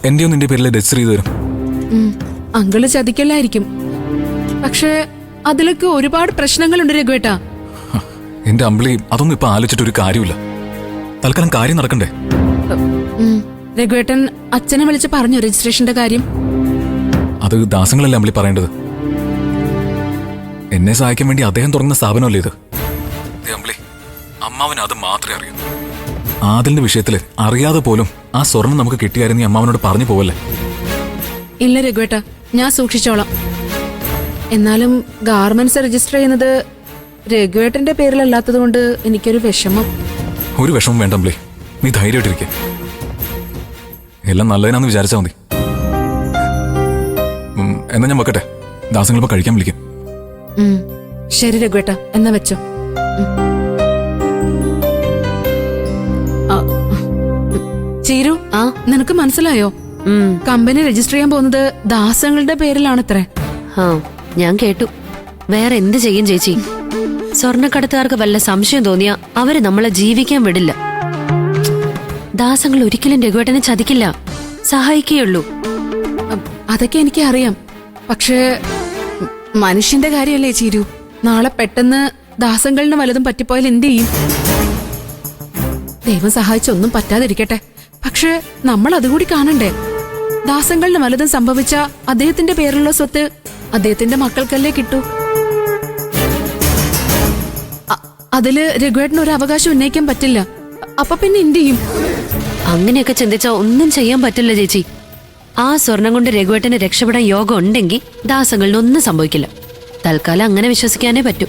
എന്റെയോ നിന്റെ പേരിൽ രജിസ്റ്റർ ചെയ്തു തരും. അങ്കിള് ചതിക്കല്ലായിരിക്കും, പക്ഷേ അതിലൊക്കെ ഒരുപാട് പ്രശ്നങ്ങളുണ്ട് രഘുവേട്ടാ. എന്റെ അമ്പിളി, അതൊന്നും ഇപ്പൊ ആലോചിച്ചിട്ട് ഒരു കാര്യമില്ല. തൽക്കാലം കാര്യം നടക്കണ്ടേ? രഘുവേട്ടൻ അച്ഛനെ വിളിച്ച് പറഞ്ഞു രജിസ്ട്രേഷന്റെ കാര്യം? അത് ദാസങ്ങളല്ലേ അമ്പിളി പറയേണ്ടത്. എന്നെ സഹായിക്കാൻ വേണ്ടി അദ്ദേഹം തുറന്ന സ്ഥാപനമല്ലേ ഇത്. അമ്പിളി, അമ്മാവന് അത് മാത്രമേ അറിയൂ. ആദിലിന്റെ വിഷയത്തില് അറിയാതെ പോലും ആ സ്വർണം നമുക്ക് കിട്ടിയായിരുന്നു അമ്മാവനോട് പറഞ്ഞു പോവല്ലേ? ഇല്ല രഘുവേട്ടാ, ഞാൻ സൂക്ഷിച്ചോളാം. എന്നാലും ഗാർമെന്റ്സ് രജിസ്റ്റർ ചെയ്യുന്നത് രഘുവേട്ടന്റെ പേരിലല്ലാത്തത് കൊണ്ട് എനിക്കൊരു വിഷമം. ഒരു വിഷമം വേണ്ട അമ്പിളി, നീ ധൈര്യമായിട്ടിരിക്കെ. എല്ലാം നല്ലതിനാന്ന് വിചാരിച്ചാ മതി. എന്നാ ഞാൻ വെക്കട്ടെ, ദാസങ്ങളിപ്പോ കഴിക്കാൻ വിളിക്കും. ശരി രഘുവേട്ടാ, എന്നാ വെച്ചോ. ചീരു, നിനക്ക് മനസ്സിലായോ? കമ്പനി രജിസ്റ്റർ ചെയ്യാൻ പോകുന്നത് ദാസങ്ങളുടെ പേരിലാണത്രേ. ഞാൻ കേട്ടു. വേറെ എന്ത് ചെയ്യും ചേച്ചി? സ്വർണ്ണക്കടത്തുകാർക്ക് വല്ല സംശയം തോന്നിയാ അവര് നമ്മളെ ജീവിക്കാൻ വിടില്ല. ദാസങ്ങൾ ഒരിക്കലും രഘുവേട്ടനെ ചതിക്കില്ല, സഹായിക്കുകയുള്ളൂ. അതൊക്കെ എനിക്ക് അറിയാം, പക്ഷേ മനുഷ്യന്റെ കാര്യമല്ലേ ചീരു? നാളെ പെട്ടെന്ന് ദാസങ്ങളിന് വല്ലതും പറ്റിപ്പോയാൽ എന്ത് ചെയ്യും? ദൈവം സഹായിച്ചൊന്നും പറ്റാതിരിക്കട്ടെ, പക്ഷെ നമ്മൾ അതുകൂടി കാണണ്ടേ? ദാസങ്ങളിന് വല്ലതും സംഭവിച്ച അദ്ദേഹത്തിന്റെ പേരിലുള്ള സ്വത്ത് അദ്ദേഹത്തിന്റെ മക്കൾക്കല്ലേ കിട്ടൂ? അതില് രഘുവേട്ടന് ഒരു അവകാശം ഉന്നയിക്കാൻ പറ്റില്ല. അപ്പൊ പിന്നെ എന്ത് ചെയ്യും? അങ്ങനെയൊക്കെ ചിന്തിച്ചാ ഒന്നും ചെയ്യാൻ പറ്റില്ല ചേച്ചി. ആ സ്വർണം കൊണ്ട് രഘുവേട്ടന് രക്ഷപ്പെടാൻ യോഗം ഉണ്ടെങ്കിൽ ദാസങ്ങളിനൊന്നും സംഭവിക്കില്ല. തൽക്കാലം അങ്ങനെ വിശ്വസിക്കാനേ പറ്റൂ.